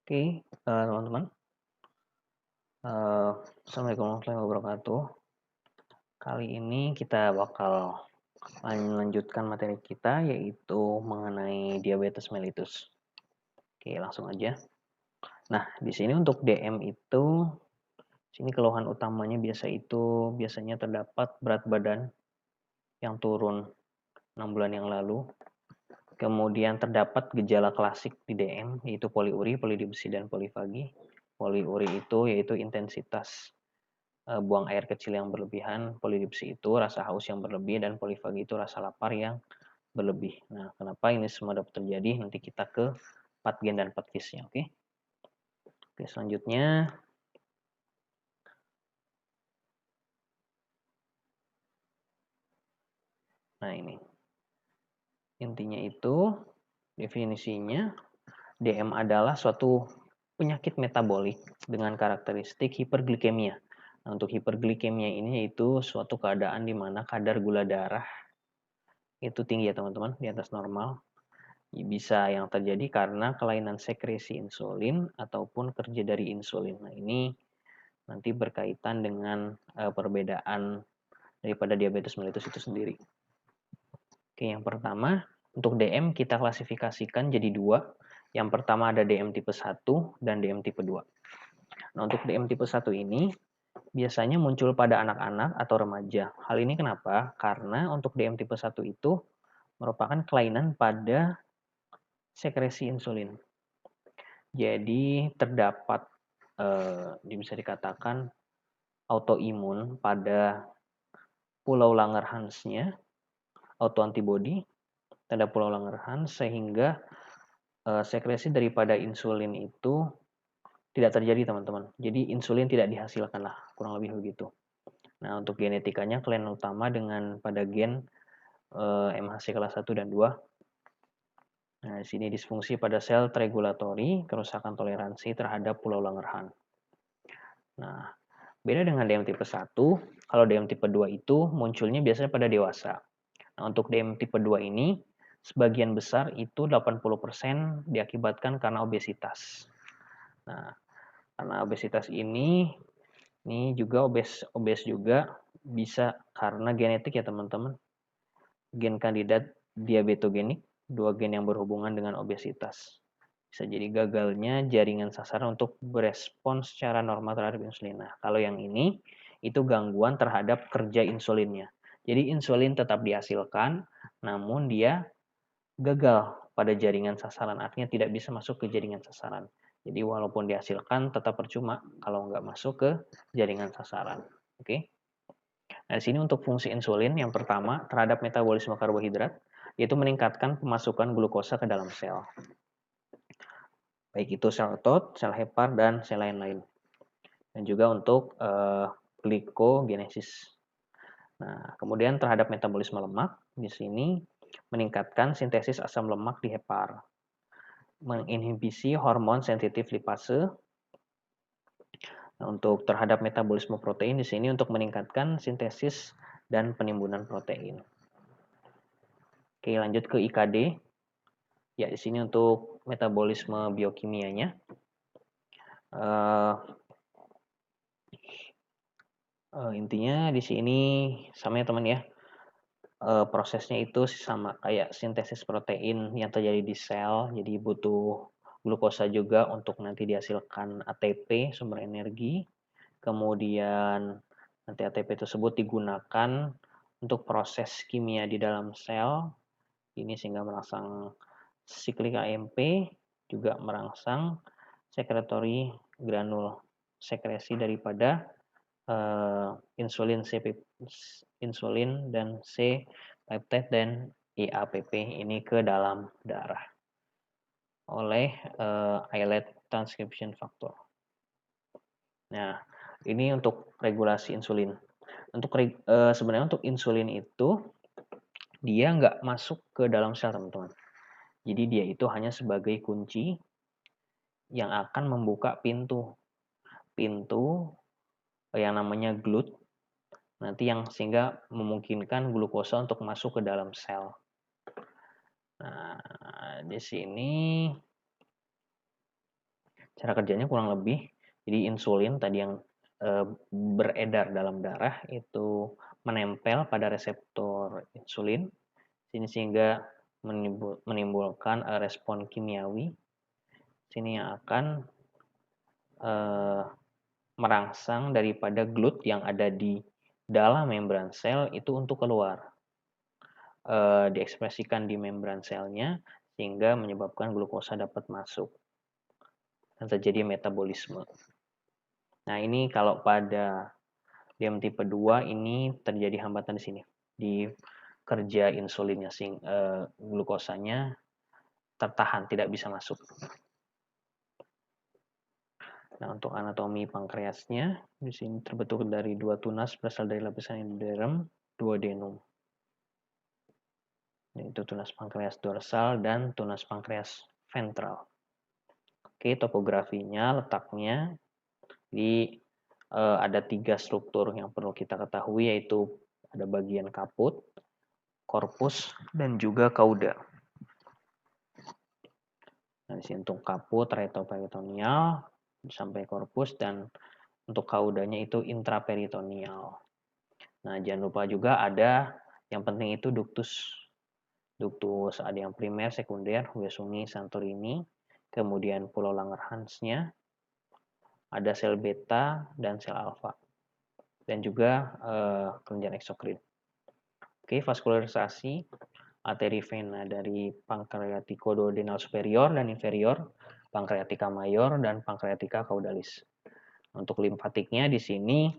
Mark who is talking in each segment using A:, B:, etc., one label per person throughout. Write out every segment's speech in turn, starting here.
A: Oke, teman-teman. Assalamualaikum warahmatullahi wabarakatuh. Kali ini kita bakal melanjutkan materi kita, yaitu mengenai diabetes mellitus. Oke, langsung aja. Nah, di sini untuk DM itu, sini keluhan utamanya biasanya terdapat berat badan yang turun 6 bulan yang lalu. Kemudian terdapat gejala klasik di DM, yaitu poliuri, polidipsi, dan polifagi. Poliuri itu yaitu intensitas buang air kecil yang berlebihan, polidipsi itu rasa haus yang berlebih, dan polifagi itu rasa lapar yang berlebih. Nah, kenapa ini semua dapat terjadi? Nanti kita ke 4 gen dan 4 case-nya, oke? Oke, selanjutnya. Nah, ini. Intinya itu, definisinya, DM adalah suatu penyakit metabolik dengan karakteristik hiperglikemia. Nah, untuk hiperglikemia ini yaitu suatu keadaan di mana kadar gula darah itu tinggi ya teman-teman, di atas normal. Bisa yang terjadi karena kelainan sekresi insulin ataupun kerja dari insulin. Nah, ini nanti berkaitan dengan perbedaan daripada diabetes mellitus itu sendiri. Oke, yang pertama, untuk DM kita klasifikasikan jadi dua. Yang pertama ada DM tipe 1 dan DM tipe 2. Nah, untuk DM tipe 1 ini biasanya muncul pada anak-anak atau remaja. Hal ini kenapa? Karena untuk DM tipe 1 itu merupakan kelainan pada sekresi insulin. Jadi terdapat bisa dikatakan autoimun pada pulau Langerhans-nya, autoantibody terhadap pulau Langerhans, sehingga sekresi daripada insulin itu tidak terjadi, teman-teman. Jadi insulin tidak dihasilkan lah, kurang lebih begitu. Nah, untuk genetikanya kelainan utama dengan pada gen MHC kelas 1 dan 2. Nah, di sini disfungsi pada sel regulatory, kerusakan toleransi terhadap pulau Langerhans. Nah, beda dengan DM tipe 1, kalau DM tipe 2 itu munculnya biasanya pada dewasa. Nah, untuk DM tipe 2 ini, sebagian besar itu 80% diakibatkan karena obesitas. Nah, karena obesitas ini juga obes juga bisa karena genetik ya teman-teman. Gen kandidat diabetogenik, 2 gen yang berhubungan dengan obesitas. Bisa jadi gagalnya jaringan sasaran untuk berespons secara normal terhadap insulin. Nah, kalau yang ini itu gangguan terhadap kerja insulinnya. Jadi insulin tetap dihasilkan, namun dia gagal pada jaringan sasaran, artinya tidak bisa masuk ke jaringan sasaran. Jadi walaupun dihasilkan tetap percuma kalau nggak masuk ke jaringan sasaran. Oke. Nah, di sini untuk fungsi insulin yang pertama terhadap metabolisme karbohidrat, yaitu meningkatkan pemasukan glukosa ke dalam sel. Baik itu sel otot, sel hepar, dan sel lain-lain. Dan juga untuk glikogenesis. Nah, kemudian terhadap metabolisme lemak, di sini meningkatkan sintesis asam lemak di hepar. Menginhibisi hormon sensitif lipase. Nah, untuk terhadap metabolisme protein di sini untuk meningkatkan sintesis dan penimbunan protein. Oke, lanjut ke IKD. Ya, di sini untuk metabolisme biokimianya. Intinya di sini sama ya teman ya. Prosesnya itu sama kayak sintesis protein yang terjadi di sel. Jadi butuh glukosa juga untuk nanti dihasilkan ATP, sumber energi. Kemudian nanti ATP tersebut digunakan untuk proses kimia di dalam sel. Ini sehingga merangsang siklik AMP, juga merangsang sekretory granul, sekresi daripada insulin dan C peptide dan IAPP ini ke dalam darah oleh islet transcription factor. Nah, ini untuk regulasi insulin. Sebenarnya untuk insulin itu dia nggak masuk ke dalam sel, teman-teman. Jadi dia itu hanya sebagai kunci yang akan membuka pintu yang namanya GLUT, nanti yang sehingga memungkinkan glukosa untuk masuk ke dalam sel. Nah, di sini Cara kerjanya kurang lebih, jadi insulin tadi yang beredar dalam darah itu menempel pada reseptor insulin, sehingga menimbulkan respon kimiawi sini yang akan merangsang daripada glut yang ada di dalam membran sel itu untuk keluar, diekspresikan di membran selnya sehingga menyebabkan glukosa dapat masuk dan terjadi metabolisme. Nah, ini kalau pada DM tipe 2 ini terjadi hambatan di sini, di kerja insulinnya, glukosanya tertahan, tidak bisa masuk. Nah, untuk anatomi pankreasnya, di sini terbentuk dari 2 tunas berasal dari lapisan endoderm, duodenum. Itu tunas pankreas dorsal dan tunas pankreas ventral. Oke, topografinya, letaknya, ada 3 struktur yang perlu kita ketahui, yaitu ada bagian kaput, korpus, dan juga kauda. Nah, di sini untuk kaput retroperitoneal sampai korpus, dan untuk kaudanya itu intraperitoneal. Nah, jangan lupa juga ada yang penting itu ductus. Ductus ada yang primer, sekunder, Wirsuni, Santorini, kemudian Pulau Langerhans-nya, ada sel beta dan sel alfa, dan juga kelenjar eksokrin. Oke, vaskularisasi arteri vena dari pankreatikoduodenal superior dan inferior, pankreatika mayor, dan pankreatika caudalis. Untuk limfatiknya di sini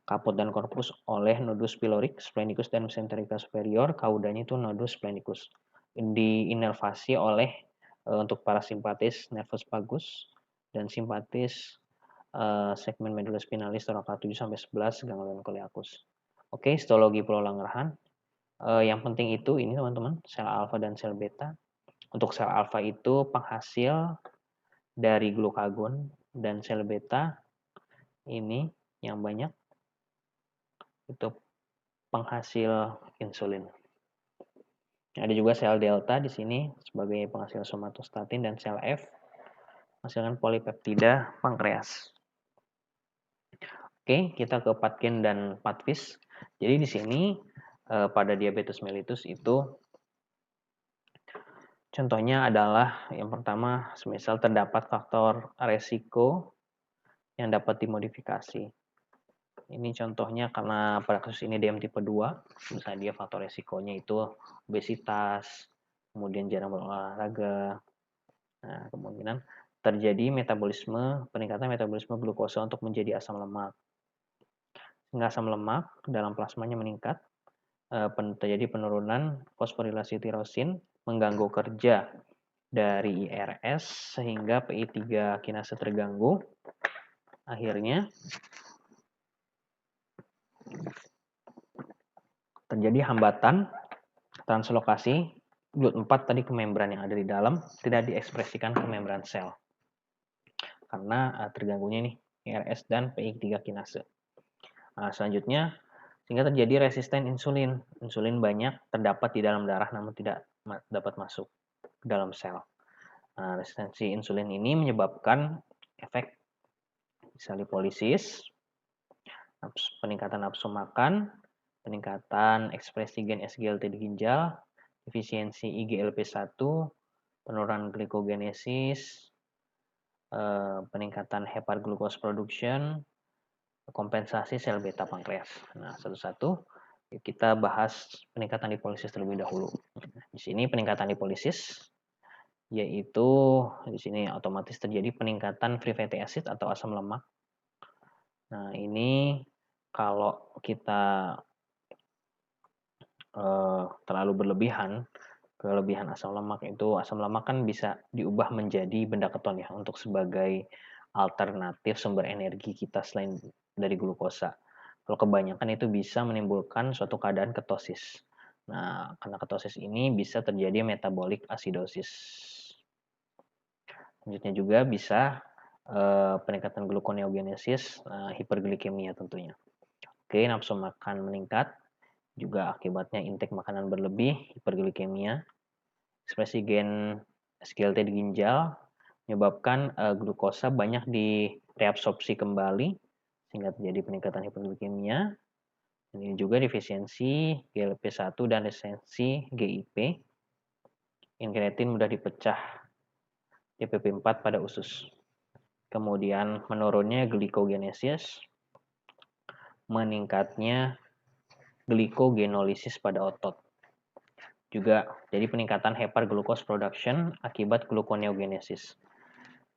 A: kaput dan korpus oleh nodus pyloric, splenikus, dan mesenterica superior. Kaudanya itu nodus splenikus. Diinervasi oleh untuk parasimpatis nervus vagus dan simpatis segmen medulla spinalis toraca 7 sampai 11 ganglion coeliacus. Oke, histologi Pulau Langerhans. Yang penting itu ini teman-teman, sel alfa dan sel beta. Untuk sel alfa itu penghasil dari glukagon, dan sel beta ini yang banyak itu penghasil insulin. Ada juga sel delta di sini sebagai penghasil somatostatin, dan sel F menghasilkan polipeptida pankreas. Oke, kita ke Patkin dan Patvis. Jadi di sini pada diabetes mellitus itu contohnya adalah yang pertama, semisal terdapat faktor resiko yang dapat dimodifikasi. Ini contohnya karena pada kasus ini DM tipe 2, misalnya dia faktor resikonya itu obesitas, kemudian jarang berolahraga. Nah, kemungkinan terjadi peningkatan metabolisme glukosa untuk menjadi asam lemak. Sehingga asam lemak dalam plasmanya meningkat, terjadi penurunan fosforilasi tirosin, mengganggu kerja dari IRS sehingga PI3 kinase terganggu. Akhirnya terjadi hambatan translokasi GLUT4 tadi ke membran yang ada di dalam, tidak diekspresikan ke membran sel karena terganggunya nih IRS dan PI3 kinase. Nah, selanjutnya sehingga terjadi resisten insulin. Insulin banyak terdapat di dalam darah namun tidak dapat masuk ke dalam sel. Nah, resistensi insulin ini menyebabkan efek lipolisis, peningkatan nafsu makan, peningkatan ekspresi gen SGLT di ginjal, efisiensi IGLP1, penurunan glikogenesis, peningkatan heparglucose production, kompensasi sel beta pankreas. Nah, satu-satu kita bahas peningkatan lipolisis terlebih dahulu. Di sini peningkatan lipolisis yaitu di sini otomatis terjadi peningkatan free fatty acid atau asam lemak. Nah, ini kalau kita terlalu kelebihan asam lemak kan bisa diubah menjadi benda keton ya, untuk sebagai alternatif sumber energi kita selain dari glukosa. Kalau kebanyakan itu bisa menimbulkan suatu keadaan ketosis. Nah, karena ketosis ini bisa terjadi metabolic acidosis. Selanjutnya juga bisa peningkatan gluconeogenesis, hiperglikemia tentunya. Oke, nafsu makan meningkat, juga akibatnya intake makanan berlebih, hiperglikemia, ekspresi gen SGLT di ginjal, menyebabkan glukosa banyak direabsorpsi kembali sehingga terjadi peningkatan hiperglikemia. Ini juga defisiensi GLP-1 dan resistensi GIP. Inkretin mudah dipecah DPP-4 pada usus. Kemudian menurunnya glikogenesis, meningkatnya glikogenolisis pada otot. Juga jadi peningkatan hyperglucose production akibat gluconeogenesis.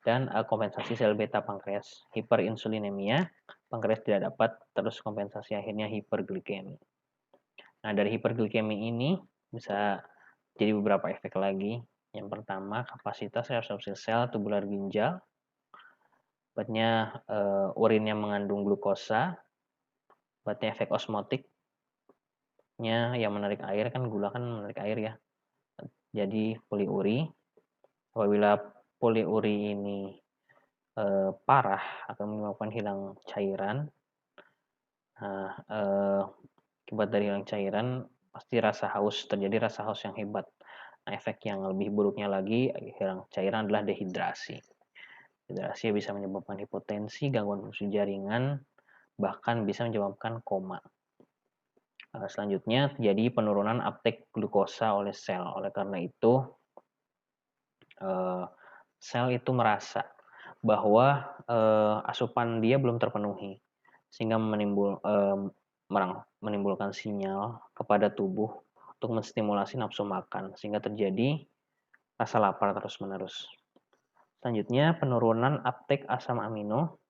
A: Dan kompensasi sel beta pankreas, hiperinsulinemia, pankreas tidak dapat terus kompensasi, akhirnya hiperglikemi. Nah, dari hiperglikemi ini bisa jadi beberapa efek lagi. Yang pertama, kapasitas reabsorpsi sel tubular ginjal, obatnya urin yang mengandung glukosa, obatnya efek osmotiknya yang menarik air, kan gula kan menarik air ya, jadi poliuri. Apabila poliuri ini parah akan menyebabkan hilang cairan. Nah, akibat dari hilang cairan pasti terjadi rasa haus yang hebat. Nah, efek yang lebih buruknya lagi, hilang cairan adalah dehidrasi. Dehidrasi bisa menyebabkan hipotensi, gangguan fungsi jaringan, bahkan bisa menyebabkan koma. Selanjutnya terjadi penurunan uptake glukosa oleh sel. Oleh karena itu, sel itu merasa bahwa asupan dia belum terpenuhi, sehingga menimbulkan sinyal kepada tubuh untuk menstimulasi nafsu makan, sehingga terjadi rasa lapar terus-menerus. Selanjutnya, penurunan uptake asam amino,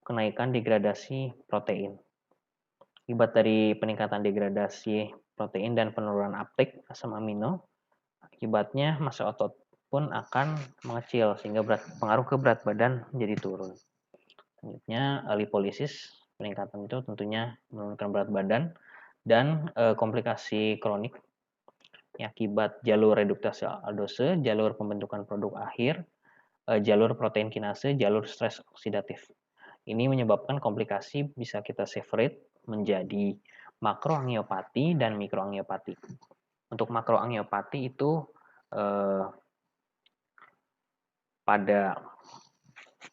A: kenaikan degradasi protein. Akibat dari peningkatan degradasi protein dan penurunan uptake asam amino, akibatnya massa otot pun akan mengecil sehingga pengaruh ke berat badan menjadi turun. Selanjutnya, lipolisis, peningkatan itu tentunya menurunkan berat badan dan komplikasi kronik akibat jalur reduktase aldose, jalur pembentukan produk akhir, jalur protein kinase, jalur stres oksidatif. Ini menyebabkan komplikasi bisa kita separate menjadi makroangiopati dan mikroangiopati. Untuk makroangiopati itu pada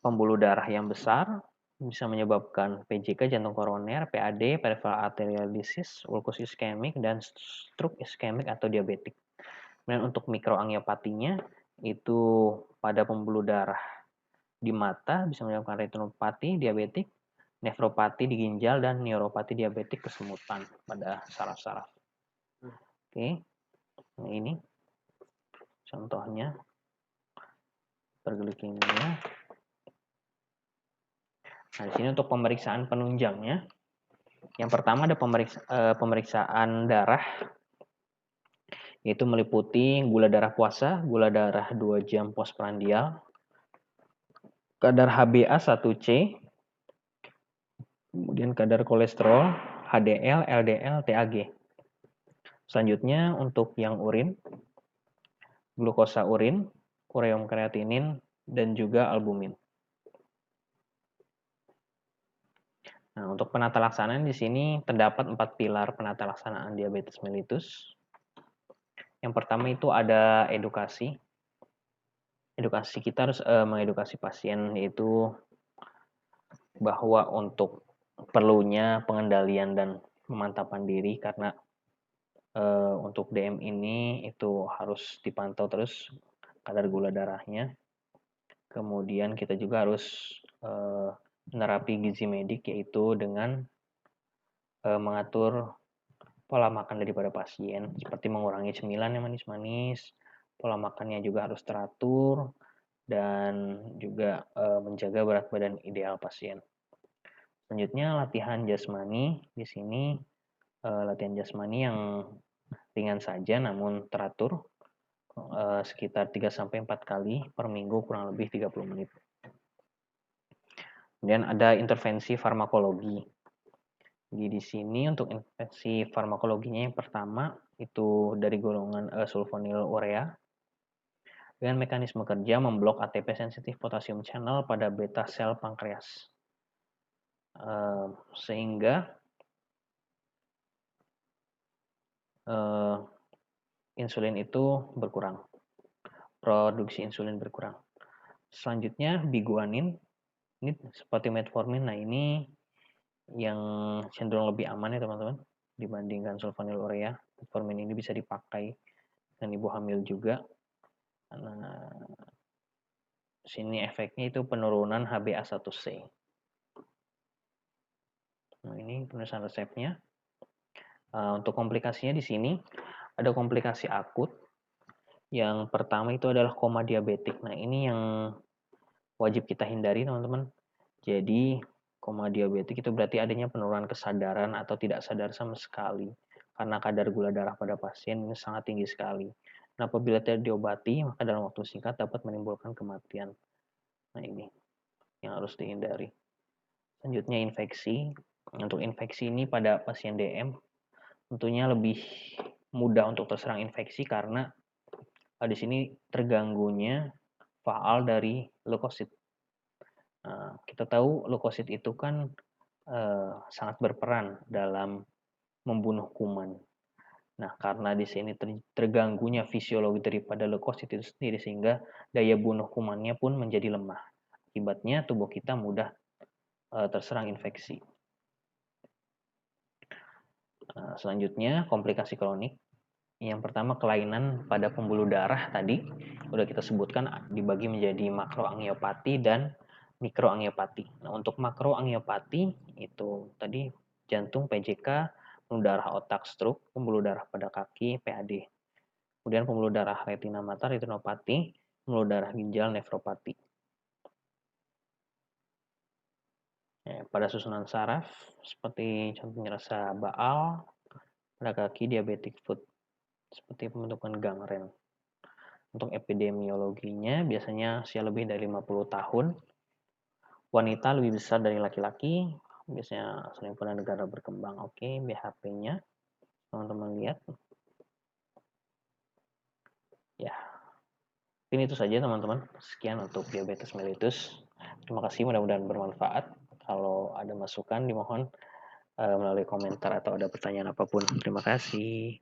A: pembuluh darah yang besar bisa menyebabkan PJK, jantung koroner, PAD, peripheral arterial disease, ulkus iskemik, dan stroke iskemik atau diabetik. Dan untuk mikroangiopatinya itu pada pembuluh darah di mata bisa menyebabkan retinopati diabetik, nefropati di ginjal, dan neuropati diabetik kesemutan pada saraf-saraf. Oke, nah ini contohnya hiperglikemia. Nah, di sini untuk pemeriksaan penunjangnya, yang pertama ada pemeriksaan darah, yaitu meliputi gula darah puasa, gula darah 2 jam postprandial, kadar HbA1c, kemudian kadar kolesterol, HDL, LDL, TAG. Selanjutnya untuk yang urin, glukosa urin, ureum kreatinin, dan juga albumin. Nah, untuk penata laksanaan di sini terdapat 4 pilar penata laksanaan diabetes mellitus. Yang pertama itu ada edukasi. Edukasi kita harus mengedukasi pasien, yaitu bahwa untuk perlunya pengendalian dan pemantapan diri, karena untuk DM ini itu harus dipantau terus kadar gula darahnya. Kemudian kita juga harus menerapi gizi medik, yaitu dengan mengatur pola makan daripada pasien, seperti mengurangi cemilan yang manis-manis, pola makannya juga harus teratur, dan juga menjaga berat badan ideal pasien. Selanjutnya latihan jasmani. Di sini latihan jasmani yang ringan saja namun teratur, sekitar 3-4 kali per minggu, kurang lebih 30 menit. Kemudian ada intervensi farmakologi. Jadi di sini untuk intervensi farmakologinya yang pertama itu dari golongan sulfonylurea dengan mekanisme kerja memblok ATP sensitif potasium channel pada beta sel pankreas, sehingga insulin itu berkurang, produksi insulin berkurang. Selanjutnya biguanin, ini seperti metformin. Nah ini yang cenderung lebih aman ya teman-teman dibandingkan sulfonylurea. Metformin ini bisa dipakai dan ibu hamil juga. Nah, sini efeknya itu penurunan HbA1c. Nah, ini penulisan resepnya. Untuk komplikasinya di sini ada komplikasi akut. Yang pertama itu adalah koma diabetik. Nah, ini yang wajib kita hindari, teman-teman. Jadi, koma diabetik itu berarti adanya penurunan kesadaran atau tidak sadar sama sekali. Karena kadar gula darah pada pasien ini sangat tinggi sekali. Nah, apabila tidak diobati, maka dalam waktu singkat dapat menimbulkan kematian. Nah, ini yang harus dihindari. Selanjutnya infeksi. Untuk infeksi ini pada pasien DM tentunya lebih mudah untuk terserang infeksi karena di sini terganggunya faal dari leukosit. Nah, kita tahu leukosit itu kan sangat berperan dalam membunuh kuman. Nah, karena di sini terganggunya fisiologi daripada leukosit itu sendiri sehingga daya bunuh kumannya pun menjadi lemah. Akibatnya tubuh kita mudah terserang infeksi. Selanjutnya komplikasi kronik. Yang pertama kelainan pada pembuluh darah tadi udah kita sebutkan dibagi menjadi makroangiopati dan mikroangiopati. Nah, untuk makroangiopati itu tadi jantung PJK, pembuluh darah otak stroke, pembuluh darah pada kaki PAD. Kemudian pembuluh darah retina mata retinopati, pembuluh darah ginjal nefropati. Pada susunan saraf seperti contohnya rasa baal, pada kaki diabetic foot seperti pembentukan gangren. Untuk epidemiologinya biasanya usia lebih dari 50 tahun, wanita lebih besar dari laki-laki, biasanya sering pada negara berkembang. Oke, BHP-nya teman-teman lihat. Ya, ini itu saja teman-teman. Sekian untuk diabetes mellitus. Terima kasih, mudah-mudahan bermanfaat. Kalau ada masukan dimohon melalui komentar atau ada pertanyaan apapun. Terima kasih.